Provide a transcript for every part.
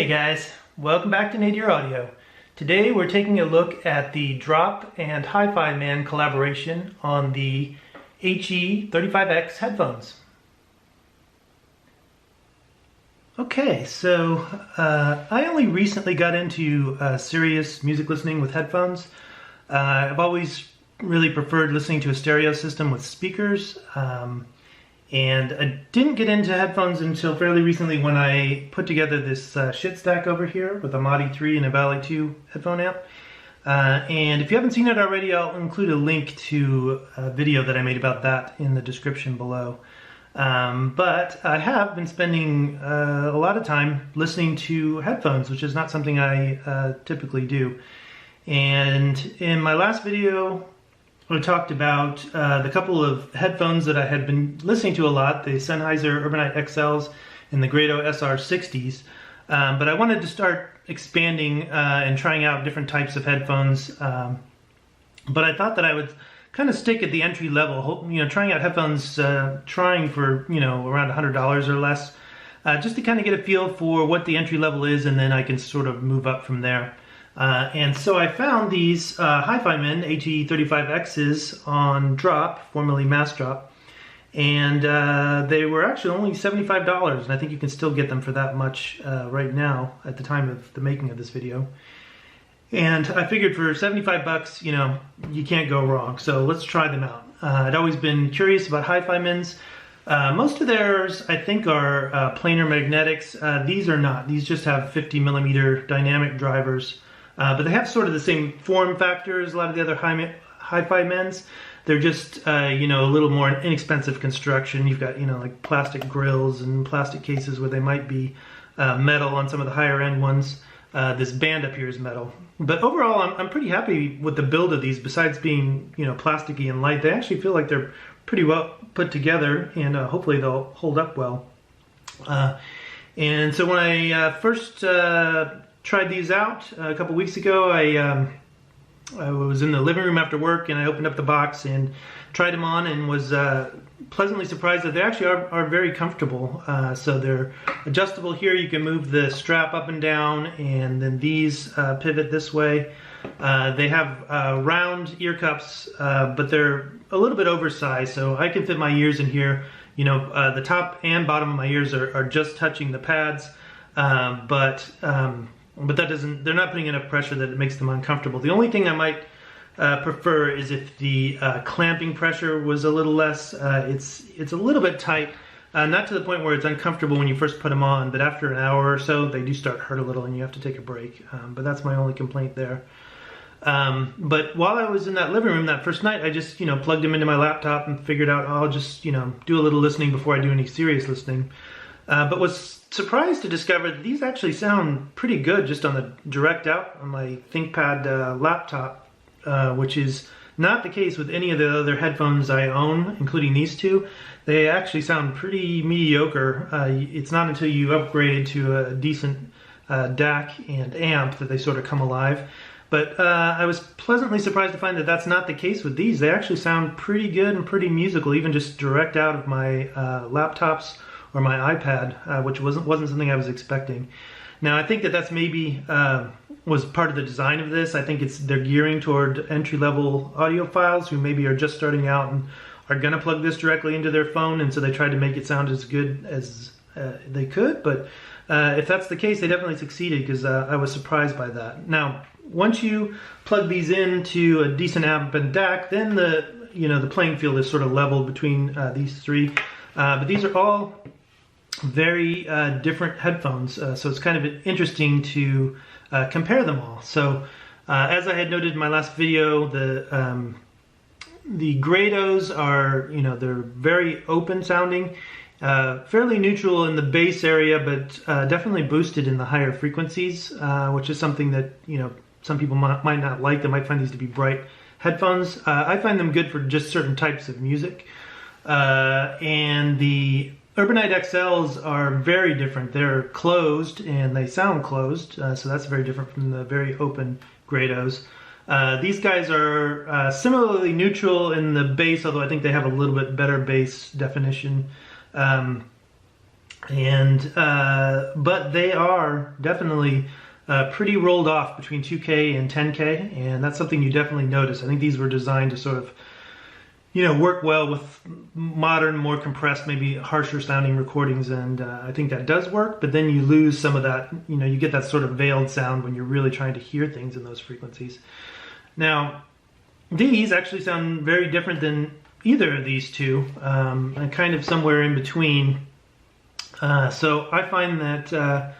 Hey guys, welcome back to Nadir Audio. Today we're taking a look at the Drop and HIFIMAN collaboration on the HE-35X headphones. Okay, so I only recently got into serious music listening with headphones. I've always really preferred listening to a stereo system with speakers. And I didn't get into headphones until fairly recently when I put together this shit stack over here with a Modi 3 and a Valley 2 headphone amp. And if you haven't seen it already, I'll include a link to a video that I made about that in the description below. But I have been spending a lot of time listening to headphones, which is not something I typically do. And in my last video, I talked about the couple of headphones that I had been listening to a lot, the Sennheiser Urbanite XLs and the Grado SR60s. But I wanted to start expanding and trying out different types of headphones. But I thought that I would kind of stick at the entry level, trying out headphones, trying for, around $100 or less, just to kind of get a feel for what the entry level is, and then I can sort of move up from there. And so I found these HIFIMAN HE-35Xs on Drop, formerly Mass Drop, and they were actually only $75, and I think you can still get them for that much right now at the time of the making of this video. And I figured for 75 bucks, you can't go wrong, so let's try them out. I'd always been curious about HIFIMANs. Most of theirs, I think, are planar magnetics. These are not. These just have 50mm dynamic drivers. But they have sort of the same form factor as a lot of the other HIFIMANs. They're just, a little more inexpensive construction. You've got, like plastic grills and plastic cases where they might be metal on some of the higher end ones. This band up here is metal. But overall, I'm pretty happy with the build of these. Besides being, plasticky and light, they actually feel like they're pretty well put together, and hopefully they'll hold up well. And so when I first tried these out a couple weeks ago, I was in the living room after work, and I opened up the box and tried them on, and was pleasantly surprised that they actually are very comfortable. So they're adjustable here. You can move the strap up and down, and then these pivot this way. They have round ear cups, but they're a little bit oversized, so I can fit my ears in here. The top and bottom of my ears are just touching the pads, but that doesn't, they're not putting enough pressure that it makes them uncomfortable. The only thing I might prefer is if the clamping pressure was a little less. It's a little bit tight, not to the point where it's uncomfortable when you first put them on, but after an hour or so, they do start to hurt a little and you have to take a break. But that's my only complaint there. But while I was in that living room that first night, I just, plugged them into my laptop and figured out, I'll just, do a little listening before I do any serious listening. But was surprised to discover that these actually sound pretty good just on the direct out on my ThinkPad laptop, which is not the case with any of the other headphones I own, including these two. They actually sound pretty mediocre. It's not until you upgrade to a decent DAC and amp that they sort of come alive. But I was pleasantly surprised to find that that's not the case with these. They actually sound pretty good and pretty musical, even just direct out of my laptops or my iPad, which wasn't something I was expecting. Now, I think that that's maybe was part of the design of this. I think they're gearing toward entry-level audiophiles who maybe are just starting out and are gonna plug this directly into their phone, and so they tried to make it sound as good as they could. But if that's the case, they definitely succeeded, because I was surprised by that. Now, once you plug these into a decent amp and DAC, then the playing field is sort of leveled between these three. But these are all very different headphones, so it's kind of interesting to compare them all. So as I had noted in my last video, the Grados are, they're very open sounding, fairly neutral in the bass area, but definitely boosted in the higher frequencies, which is something that, some people might not like. They might find these to be bright headphones. I find them good for just certain types of music. And the Urbanite XLs are very different. They're closed and they sound closed, so that's very different from the very open Grados. These guys are similarly neutral in the bass, although I think they have a little bit better bass definition. and but they are definitely pretty rolled off between 2K and 10K, and that's something you definitely notice. I think these were designed to sort of, you know, work well with modern, more compressed, maybe harsher sounding recordings, and I think that does work, but then you lose some of that, you know, you get that sort of veiled sound when you're really trying to hear things in those frequencies. Now, these actually sound very different than either of these two, and kind of somewhere in between. So I find that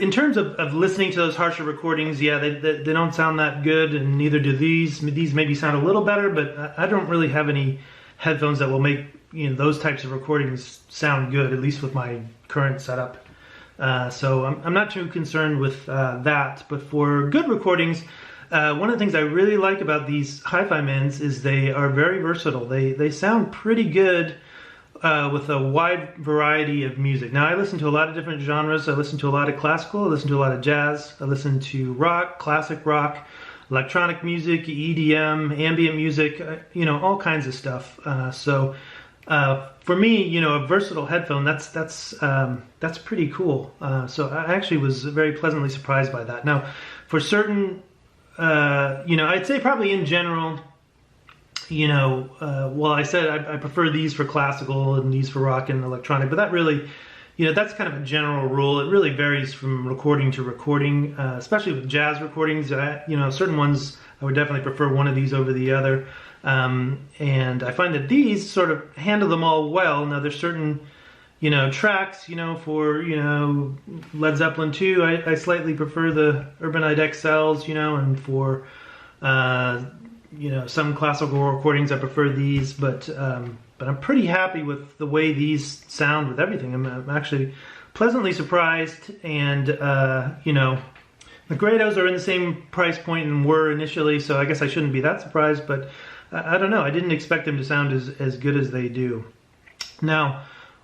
in terms of listening to those harsher recordings, yeah, they don't sound that good, and neither do these. These maybe sound a little better, but I don't really have any headphones that will make, you know, those types of recordings sound good, at least with my current setup. So I'm not too concerned with that. But for good recordings, one of the things I really like about these HIFIMANs is they are very versatile. They sound pretty good with a wide variety of music. Now, I listen to a lot of different genres. I listen to a lot of classical, I listen to a lot of jazz, I listen to rock, classic rock, electronic music, EDM, ambient music, you know, all kinds of stuff. So for me, you know, a versatile headphone, that's pretty cool. So I actually was very pleasantly surprised by that. Now, for certain, you know, I'd say probably in general, you know, well, I said I prefer these for classical and these for rock and electronic, but that really, you know, that's kind of a general rule. It really varies from recording to recording, especially with jazz recordings. You know, certain ones I would definitely prefer one of these over the other. And I find that these sort of handle them all well. Now, there's certain, you know, tracks, you know, for, you know, Led Zeppelin 2, I slightly prefer the Urbanite XLs, you know, and for, you know, some classical recordings I prefer these, but I'm pretty happy with the way these sound with everything. I'm actually pleasantly surprised, and you know, the Grados are in the same price point and were initially, so I guess I shouldn't be that surprised, but I don't know, I didn't expect them to sound as good as they do. Now,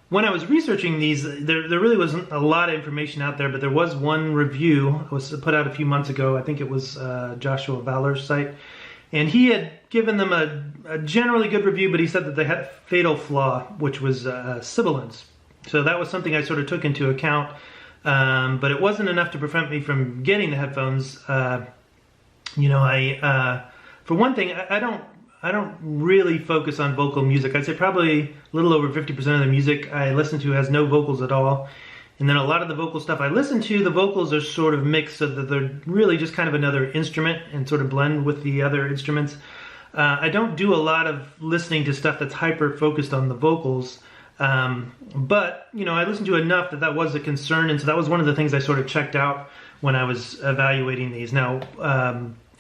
when I was researching these, there really wasn't a lot of information out there, but there was one review that was put out a few months ago. I think it was Joshua Valler's site. And he had given them a generally good review, but he said that they had a fatal flaw, which was sibilance. So that was something I sort of took into account, but it wasn't enough to prevent me from getting the headphones. You know, for one thing, I don't really focus on vocal music. I'd say probably a little over 50% of the music I listen to has no vocals at all. And then a lot of the vocal stuff I listen to, the vocals are sort of mixed so that they're really just kind of another instrument and sort of blend with the other instruments. I don't do a lot of listening to stuff that's hyper-focused on the vocals, but, you know, I listened to enough that was a concern, and so that was one of the things I sort of checked out when I was evaluating these. Now,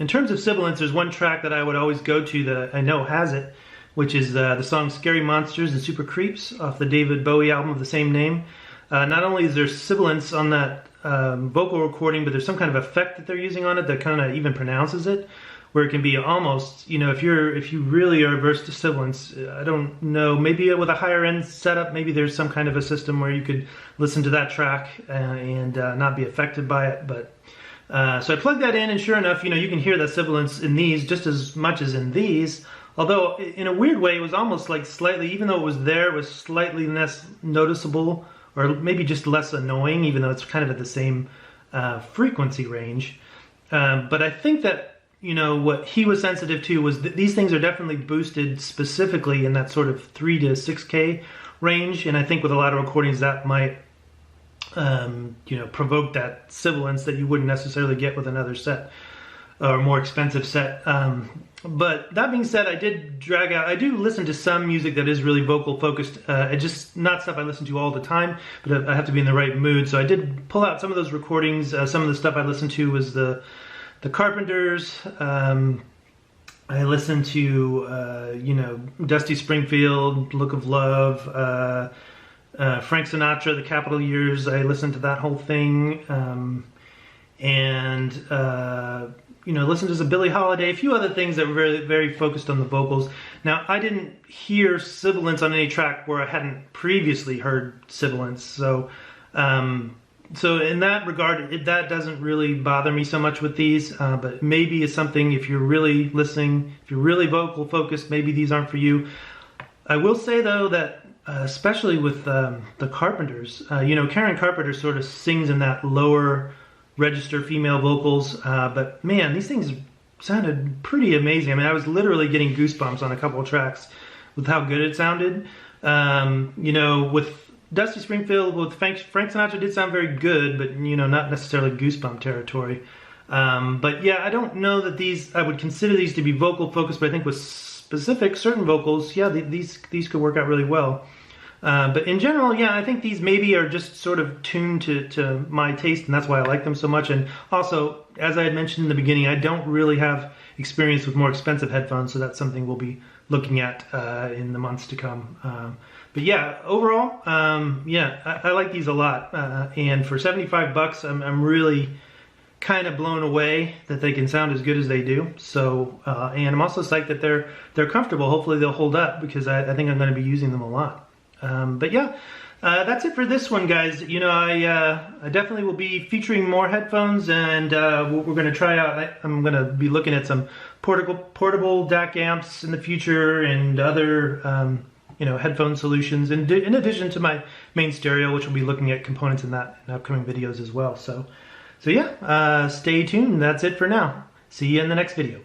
in terms of sibilance, there's one track that I would always go to that I know has it, which is the song Scary Monsters and Super Creeps off the David Bowie album of the same name. Not only is there sibilance on that vocal recording, but there's some kind of effect that they're using on it that kind of even pronounces it, where it can be almost, you know, if you really are averse to sibilance, I don't know, maybe with a higher end setup, maybe there's some kind of a system where you could listen to that track and not be affected by it. But so I plugged that in, and sure enough, you know, you can hear that sibilance in these just as much as in these. Although in a weird way, it was almost like slightly, even though it was there, it was slightly less noticeable, or maybe just less annoying, even though it's kind of at the same frequency range. But I think that, you know, what he was sensitive to was that these things are definitely boosted specifically in that sort of 3 to 6K range, and I think with a lot of recordings that might, you know, provoke that sibilance that you wouldn't necessarily get with another set, or more expensive set. But that being said, I do listen to some music that is really vocal focused. Just not stuff I listen to all the time, but I have to be in the right mood. So I did pull out some of those recordings. Some of the stuff I listened to was the Carpenters. I listened to, you know, Dusty Springfield, Look of Love, Frank Sinatra, The Capitol Years. I listened to that whole thing. And you know, listened to some Billie Holiday, a few other things that were very, very focused on the vocals. Now, I didn't hear sibilance on any track where I hadn't previously heard sibilance, so so in that regard, that doesn't really bother me so much with these, but maybe it's something, if you're really listening, if you're really vocal focused, maybe these aren't for you. I will say, though, that especially with the Carpenters. You know, Karen Carpenter sort of sings in that lower register female vocals, but man, these things sounded pretty amazing. I mean, I was literally getting goosebumps on a couple of tracks with how good it sounded. You know, with Dusty Springfield, with Frank Sinatra did sound very good, but you know, not necessarily goosebump territory. But yeah, I don't know that these, I would consider these to be vocal focused, but I think with specific certain vocals, yeah, these could work out really well. But in general, yeah, I think these maybe are just sort of tuned to my taste, and that's why I like them so much. And also, as I had mentioned in the beginning, I don't really have experience with more expensive headphones, so that's something we'll be looking at in the months to come. But yeah, overall, yeah, I like these a lot. And for 75 bucks, I'm really kind of blown away that they can sound as good as they do. So, and I'm also psyched that they're comfortable. Hopefully they'll hold up, because I think I'm going to be using them a lot. But yeah, that's it for this one, guys. You know, I definitely will be featuring more headphones, and we're going to try out, I'm going to be looking at some portable DAC amps in the future, and other you know, headphone solutions, in addition to my main stereo, which will be looking at components in that in upcoming videos as well. So yeah, stay tuned. That's it for now. See you in the next video.